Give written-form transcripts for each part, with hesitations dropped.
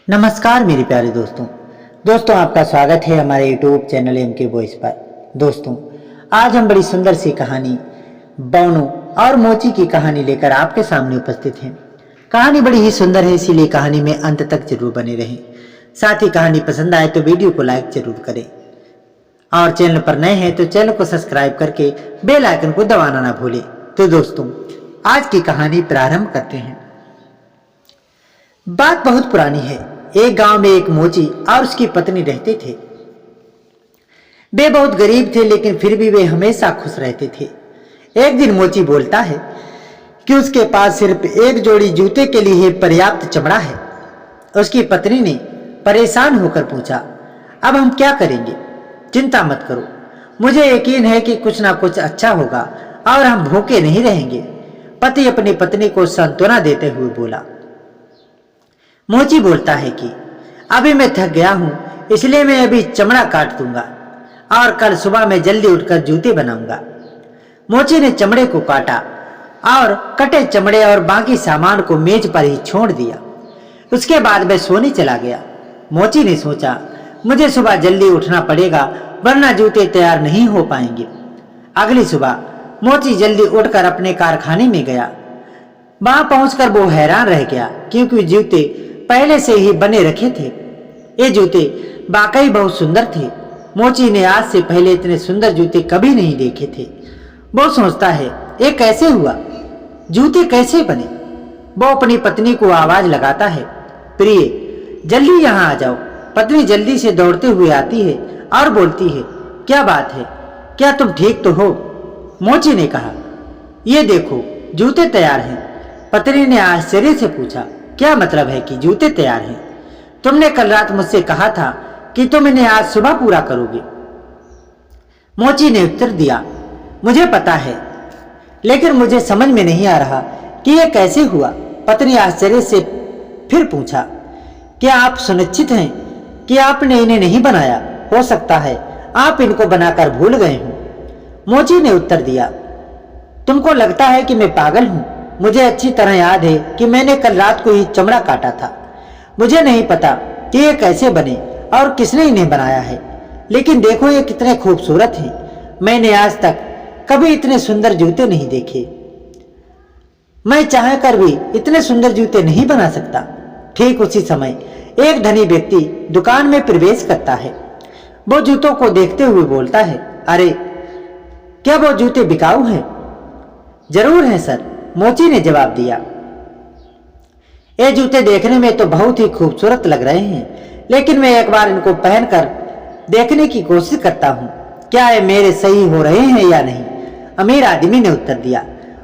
नमस्कार मेरे प्यारे दोस्तों आपका स्वागत है हमारे यूट्यूब चैनल एमके वॉइस पर। दोस्तों, आज हम बड़ी सुंदर सी कहानी बौनो और मोची की कहानी लेकर आपके सामने उपस्थित हैं। कहानी बड़ी ही सुंदर है, इसीलिए कहानी में अंत तक जरूर बने रहें। साथ ही कहानी पसंद आए तो वीडियो को लाइक जरूर करें और चैनल पर नए हैं तो चैनल को सब्सक्राइब करके बेल आइकन को दबाना ना भूलें। तो दोस्तों, आज की कहानी प्रारंभ करते हैं। बात बहुत पुरानी है। एक गांव में एक मोची और उसकी पत्नी रहते थे। वे बहुत गरीब थे, लेकिन फिर भी वे हमेशा खुश रहते थे। एक दिन मोची बोलता है कि उसके पास सिर्फ एक जोड़ी जूते के लिए पर्याप्त चमड़ा है। उसकी पत्नी ने परेशान होकर पूछा, अब हम क्या करेंगे? चिंता मत करो, मुझे यकीन है कि कुछ ना कुछ अच्छा होगा और हम भूखे नहीं रहेंगे। पति अपनी पत्नी को सांत्वना देते हुए बोला। मोची बोलता है कि अभी मैं थक गया हूं, इसलिए मैं अभी चमड़ा काट दूंगा और कल सुबह मैं जल्दी उठकर जूते बनाऊंगा। मोची ने चमड़े को काटा और कटे चमड़े और बाकी सामान को मेज पर ही छोड़ दिया। उसके बाद वह सोने चला गया। मोची ने सोचा, मुझे सुबह जल्दी उठना पड़ेगा, वरना जूते तैयार नहीं हो पाएंगे। अगली सुबह मोची जल्दी उठकर अपने कारखाने में गया। वहां पहुंचकर वो हैरान रह गया, क्योंकि जूते पहले से ही बने रखे थे। ये जूते वाकई बहुत सुंदर थे। मोची ने आज से पहले इतने सुंदर जूते कभी नहीं देखे थे। वो सोचता है, ये कैसे हुआ, जूते कैसे बने? वो अपनी पत्नी को आवाज लगाता है, प्रिय जल्दी यहाँ आ जाओ। पत्नी जल्दी से दौड़ते हुए आती है और बोलती है, क्या बात है, क्या तुम ठीक तो हो? मोची ने कहा, ये देखो जूते तैयार हैं। पत्नी ने आश्चर्य से पूछा, क्या मतलब है कि जूते तैयार हैं? तुमने कल रात मुझसे कहा था कि तुम इन्हें आज सुबह पूरा करोगे। मोची ने उत्तर दिया, मुझे पता है, लेकिन मुझे समझ में नहीं आ रहा कि यह कैसे हुआ। पत्नी आश्चर्य से फिर पूछा, क्या आप सुनिश्चित हैं कि आपने इन्हें नहीं बनाया? हो सकता है आप इनको बनाकर भूल गए हों। मोची ने उत्तर दिया, तुमको लगता है कि मैं पागल हूं? मुझे अच्छी तरह याद है कि मैंने कल रात को ही चमड़ा काटा था। मुझे नहीं पता कि ये कैसे बने और किसने इन्हें बनाया है, लेकिन देखो ये कितने खूबसूरत हैं। मैंने आज तक कभी इतने सुंदर जूते नहीं देखे। मैं चाहकर भी इतने सुंदर जूते नहीं बना सकता। ठीक उसी समय एक धनी व्यक्ति दुकान में प्रवेश करता है। वो जूतों को देखते हुए बोलता है, अरे क्या वो जूते बिकाऊ हैं? जरूर है सर, मोची ने जवाब दिया। ये जूते देखने में तो बहुत ही खूबसूरत लग रहे हैं, लेकिन मैं एक बार इनको पहनकर देखने की कोशिश करता हूँ, क्या ये मेरे सही हो रहे हैं या नहीं। अमीर आदमी ने उत्तर दिया।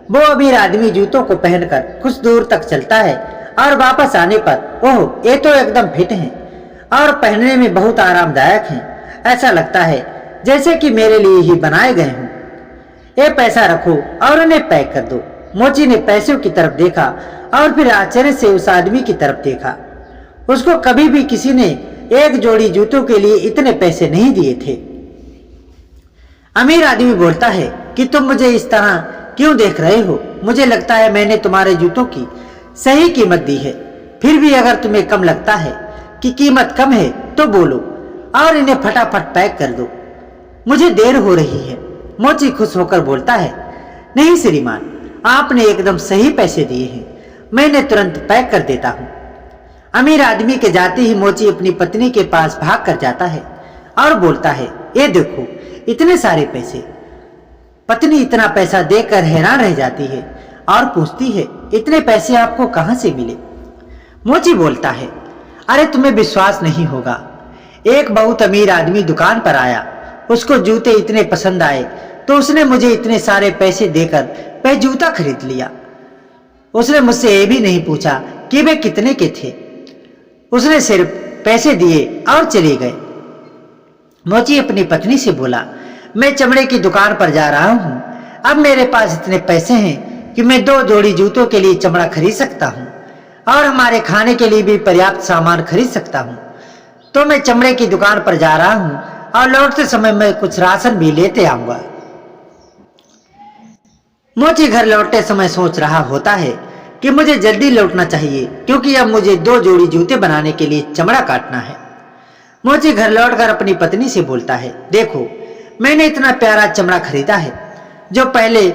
वो अमीर आदमी जूतों को पहनकर कुछ दूर तक चलता है और वापस आने पर, ओह ये तो एकदम फिट हैं और पहनने में बहुत आरामदायक हैं। ऐसा लगता है जैसे कि मेरे लिए ही बनाए गए हों। ये पैसा रखो और उन्हें पैक कर दो। मोची ने पैसों की तरफ देखा और फिर आश्चर्य से उस आदमी की तरफ देखा। उसको कभी भी किसी ने एक जोड़ी जूतों के लिए इतने पैसे नहीं दिए थे। अमीर आदमी बोलता है कि तुम मुझे इस तरह क्यों देख रहे हो? मुझे लगता है मैंने तुम्हारे जूतों की सही कीमत दी है। फिर भी अगर तुम्हें कम लगता है कि कीमत कम है तो बोलो और इन्हें फटाफट पैक कर दो, मुझे देर हो रही है। मोची खुश होकर बोलता है, नहीं श्रीमान, आपने एकदम सही पैसे दिए हैं, मैंने तुरंत पैक कर देता हूँ। अमीर आदमी के जाते ही मोची अपनी पत्नी के पास भाग कर जाता है और बोलता है, ये देखो इतने सारे पैसे। पत्नी इतना पैसा देखकर हैरान रह जाती है और पूछती है, इतने पैसे आपको कहां से मिले? मोची बोलता है, अरे तुम्हें विश्वास नहीं होगा, एक बहुत अमीर आदमी दुकान पर आया, उसको जूते इतने पसंद आए तो उसने मुझे इतने सारे पैसे देकर वह जूता खरीद लिया। उसने मुझसे ये भी नहीं पूछा कि वे कितने के थे, उसने सिर्फ पैसे दिए और चले गए। मोची अपनी पत्नी से बोला, मैं चमड़े की दुकान पर जा रहा हूँ, अब मेरे पास इतने पैसे हैं कि मैं 2 जोड़ी जूतों के लिए चमड़ा खरीद सकता हूँ और हमारे खाने के लिए भी पर्याप्त सामान खरीद सकता हूँ। तो मैं चमड़े की दुकान पर जा रहा हूँ और लौटते समय मैं कुछ राशन भी लेते आऊंगा। मोची घर लौटते समय सोच रहा होता है कि मुझे जल्दी लौटना चाहिए क्योंकि अब मुझे 2 जोड़ी जूते बनाने के लिए चमड़ा काटना है। मोची घर लौटकर अपनी पत्नी से बोलता है, देखो मैंने इतना प्यारा चमड़ा खरीदा है जो पहले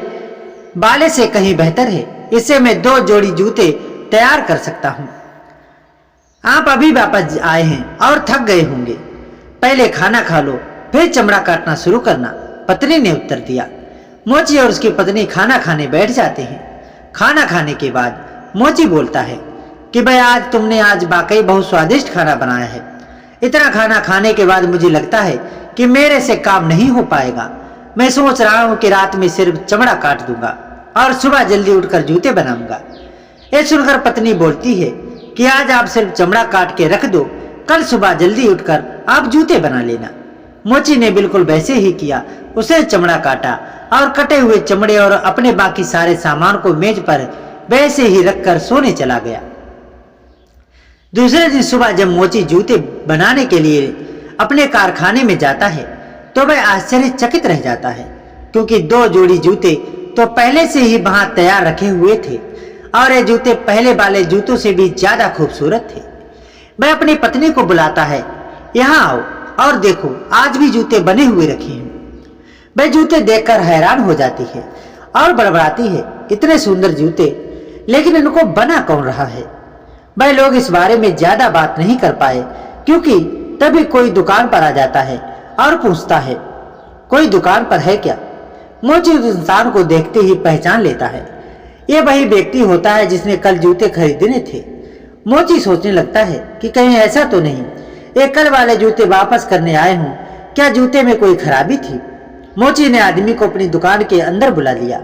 वाले से कहीं बेहतर है। इससे मैं 2 जोड़ी जूते तैयार कर सकता हूँ। आप अभी वापस आए हैं और थक गए होंगे, पहले खाना खा लो फिर चमड़ा काटना शुरू करना, पत्नी ने उत्तर दिया। मोची और उसकी पत्नी खाना खाने बैठ जाते हैं। खाना खाने के बाद मोची बोलता है कि भाई आज तुमने वाकई बहुत स्वादिष्ट खाना बनाया है। इतना खाना खाने के बाद मुझे लगता है कि मेरे से काम नहीं हो पाएगा। मैं सोच रहा हूँ कि रात में सिर्फ चमड़ा काट दूंगा और सुबह जल्दी उठकर जूते बनाऊंगा। ये सुनकर पत्नी बोलती है कि आज आप सिर्फ चमड़ा काट के रख दो, कल सुबह जल्दी उठकर आप जूते बना लेना। मोची ने बिल्कुल वैसे ही किया। उसे चमड़ा काटा और कटे हुए चमड़े और अपने बाकी सारे सामान को मेज पर वैसे ही रखकर सोने चला गया। दूसरे दिन सुबह जब मोची जूते बनाने के लिए अपने कारखाने में जाता है तो वह आश्चर्यचकित रह जाता है क्योंकि 2 जोड़ी जूते तो पहले से ही वहां तैयार रखे हुए थे और ये जूते पहले वाले जूतों से भी ज्यादा खूबसूरत थे। वह अपनी पत्नी को बुलाता है, यहाँ आओ और देखो आज भी जूते बने हुए रखे हैं। वह जूते देखकर हैरान हो जाती है और बड़बड़ाती है, इतने सुंदर जूते, लेकिन इनको बना कौन रहा है। वह लोग इस बारे में ज्यादा बात नहीं कर पाए क्योंकि तभी कोई दुकान पर आ जाता है और पूछता है, कोई दुकान पर है क्या। मोची उस इंसान को देखते ही पहचान लेता है। यह वही व्यक्ति होता है जिसने कल जूते खरीदने थे। मोची सोचने लगता है कि कहीं ऐसा तो नहीं ये कल वाले जूते वापस करने आए हूँ, क्या जूते में कोई खराबी थी। मोची ने आदमी को अपनी दुकान के अंदर बुला लिया।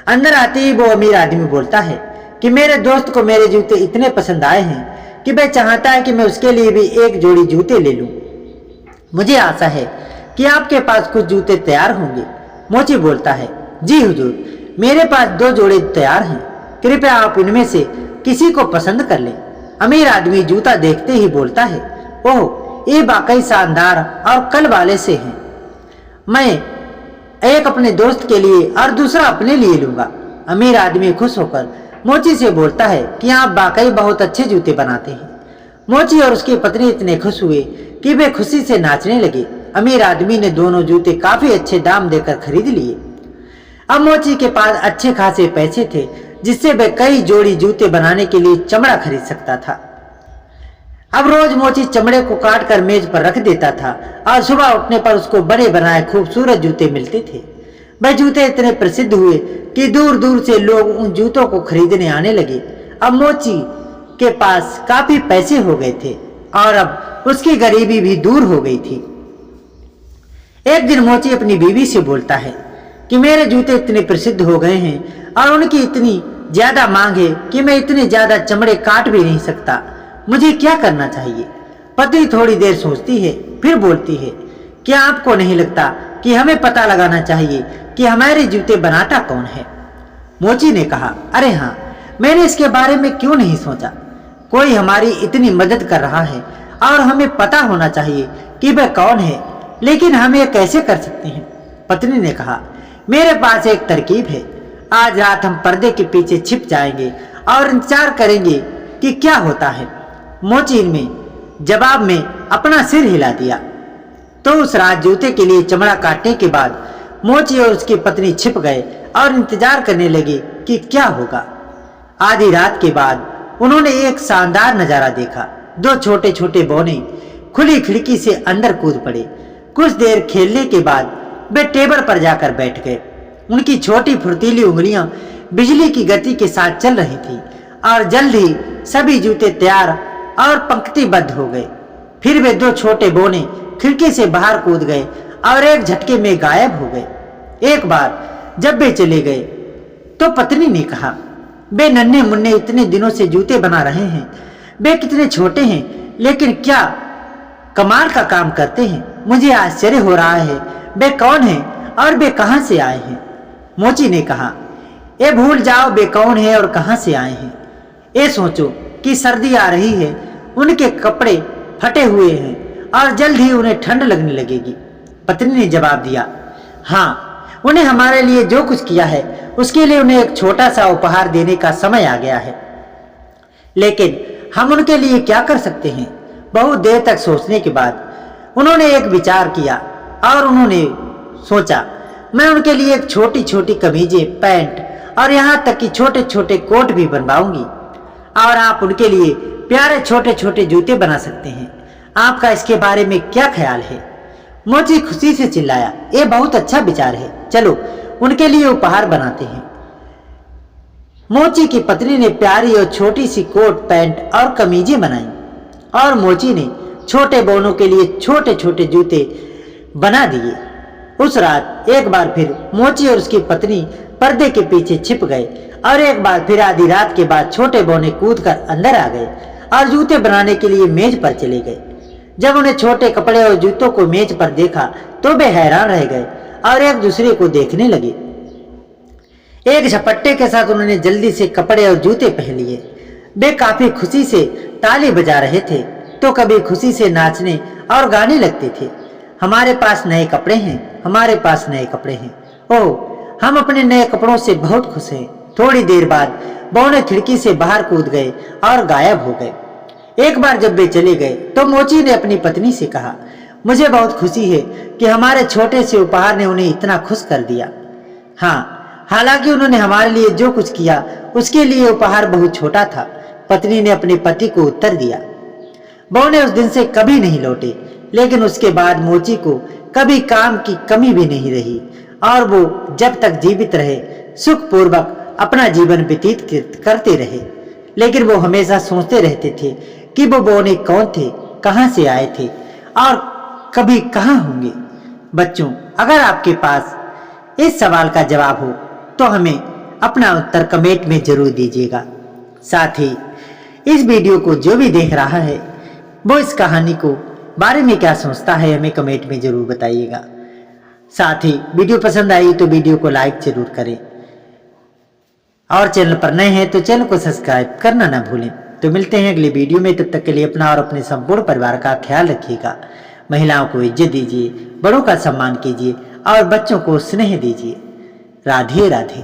अंदर आते ही वो अमीर आदमी बोलता है कि मेरे दोस्त को मेरे जूते इतने पसंद आए हैं कि वह चाहता है कि मैं उसके लिए भी 1 जोड़ी जूते ले लूं। मुझे आशा है कि आपके पास कुछ जूते तैयार होंगे। मोची बोलता है, जी हुजूर, मेरे पास 2 जोड़े तैयार हैं, कृपया आप इनमें से किसी को पसंद कर लें। अमीर आदमी जूता देखते ही बोलता है, ओह ये वाकई शानदार और कल वाले से हैं। मैं एक अपने दोस्त के लिए और दूसरा अपने लिए लूंगा। अमीर आदमी खुश होकर मोची से बोलता है कि आप वाकई बहुत अच्छे जूते बनाते हैं। मोची और उसकी पत्नी इतने खुश हुए कि वे खुशी से नाचने लगे। अमीर आदमी ने दोनों जूते काफी अच्छे दाम देकर खरीद लिए। अब मोची के पास अच्छे खासे पैसे थे जिससे वह कई जोड़ी जूते बनाने के लिए चमड़ा खरीद सकता था। अब रोज मोची चमड़े को काट कर मेज पर रख देता था और सुबह उठने पर उसको बड़े बनाए खूबसूरत जूते मिलते थे। वह जूते इतने प्रसिद्ध हुए कि दूर दूर से लोग उन जूतों को खरीदने आने लगे। अब मोची के पास काफी पैसे हो गए थे और अब उसकी गरीबी भी दूर हो गई थी। एक दिन मोची अपनी बीवी से बोलता है कि मेरे जूते इतने प्रसिद्ध हो गए हैं और उनकी इतनी ज्यादा मांग है कि मैं इतने ज्यादा चमड़े काट भी नहीं सकता, मुझे क्या करना चाहिए। पत्नी थोड़ी देर सोचती है फिर बोलती है, क्या आपको नहीं लगता कि हमें पता लगाना चाहिए कि हमारे जूते बनाता कौन है। मोची ने कहा, अरे हाँ, मैंने इसके बारे में क्यों नहीं सोचा। कोई हमारी इतनी मदद कर रहा है और हमें पता होना चाहिए कि वह कौन है, लेकिन हम ये कैसे कर सकते हैं। पत्नी ने कहा, मेरे पास एक तरकीब है। आज रात हम पर्दे के पीछे छिप जाएंगे और इंतजार करेंगे कि क्या होता है। मोची ने जवाब में अपना सिर हिला दिया। तो उस रात जूते के लिए चमड़ा काटने के बाद मोची और उसकी पत्नी छिप गए और इंतजार करने लगे कि क्या होगा। आधी रात के बाद उन्होंने एक शानदार नजारा देखा। 2 छोटे छोटे बौने खुली खिड़की से अंदर कूद पड़े। कुछ देर खेलने के बाद वे टेबल पर जाकर बैठ गए। उनकी छोटी फुर्तीली उंगलियां बिजली की गति के साथ चल रही थी और जल्द ही सभी जूते तैयार और पंक्तिबद्ध हो गए। फिर वे 2 छोटे बौने खिड़की से बाहर कूद गए और एक झटके में गायब हो गए। एक बार जब वे चले गए तो पत्नी ने कहा, वे नन्हे मुन्ने इतने दिनों से जूते बना रहे हैं, वे कितने छोटे हैं लेकिन क्या कमाल का काम करते हैं। मुझे आश्चर्य हो रहा है, वे कौन हैं और वे कहां से आए हैं। मोची ने कहा, ये भूल जाओ वे कौन है और कहां से आए हैं। ये सोचो कि सर्दी आ रही है, उनके कपड़े फटे हुए हैं और जल्द ही उन्हें ठंड लगने लगेगी। पत्नी ने जवाब दिया, हाँ उन्हें हमारे लिए जो कुछ किया है उसके लिए उन्हें एक छोटा सा उपहार देने का समय आ गया है, लेकिन हम उनके लिए क्या कर सकते हैं? बहुत देर तक सोचने के बाद उन्होंने एक विचार किया और उन्होंने सोचा, मैं उनके लिए एक छोटी छोटी कमीजें, पैंट और यहाँ तक कि छोटे छोटे कोट भी बनवाऊंगी और आप उनके लिए प्यारे छोटे छोटे जूते बना सकते हैं। आपका इसके बारे में क्या ख्याल है? मोची खुशी से चिल्लाया, ये बहुत अच्छा विचार है, चलो उनके लिए उपहार बनाते हैं। मोची की पत्नी ने प्यारी और छोटी सी कोट, पैंट और कमीजें बनाई और मोची ने छोटे बोनों के लिए छोटे छोटे जूते बना दिए। उस रात एक बार फिर मोची और उसकी पत्नी पर्दे के पीछे छिप गए और एक बार फिर आधी रात के बाद छोटे बोने कूदकर अंदर आ गए और जूते बनाने के लिए मेज पर चले गए। जब उन्हें छोटे कपड़े और जूतों को मेज पर देखा तो वे हैरान रह गए और एक दूसरे को देखने लगे। एक झपट्टे के साथ उन्होंने जल्दी से कपड़े और जूते पहन लिए। वे काफी खुशी से ताली बजा रहे थे तो कभी खुशी से नाचने और गाने लगते थे। हमारे पास नए कपड़े हैं, हमारे पास नए कपड़े हैं, ओह हम अपने नए कपड़ों से बहुत खुश हैं। थोड़ी देर बाद बौने खिड़की से बाहर कूद गए और गायब हो गए। एक बार जब वे चले गए तो मोची ने अपनी पत्नी से कहा, मुझे बहुत खुशी है कि हमारे छोटे से उपहार ने उन्हें इतना खुश कर दिया। हाँ, हालांकि उन्होंने हमारे लिए जो कुछ किया उसके लिए उपहार बहुत छोटा था, पत्नी ने अपने पति को उत्तर दिया। बौने उस दिन से कभी नहीं लौटे, लेकिन उसके बाद मोची को कभी काम की कमी भी नहीं रही और वो जब तक जीवित रहे सुखपूर्वक अपना जीवन व्यतीत करते रहे। लेकिन वो हमेशा सोचते रहते थे कि वो बौने कौन थे, कहां से आए थे और कभी कहां होंगे। बच्चों, अगर आपके पास इस सवाल का जवाब हो तो हमें अपना उत्तर कमेंट में जरूर दीजिएगा। साथ ही इस वीडियो को जो भी देख रहा है वो इस कहानी को बारे में क्या सोचता है हमें कमेंट में जरूर बताइएगा। साथ ही वीडियो पसंद आई तो वीडियो को लाइक जरूर करें और चैनल पर नए हैं तो चैनल को सब्सक्राइब करना ना भूलें। तो मिलते हैं अगली वीडियो में, तब तक के लिए अपना और अपने संपूर्ण परिवार का ख्याल रखिएगा। महिलाओं को इज्जत दीजिए, बड़ों का सम्मान कीजिए और बच्चों को स्नेह दीजिए। राधे राधे।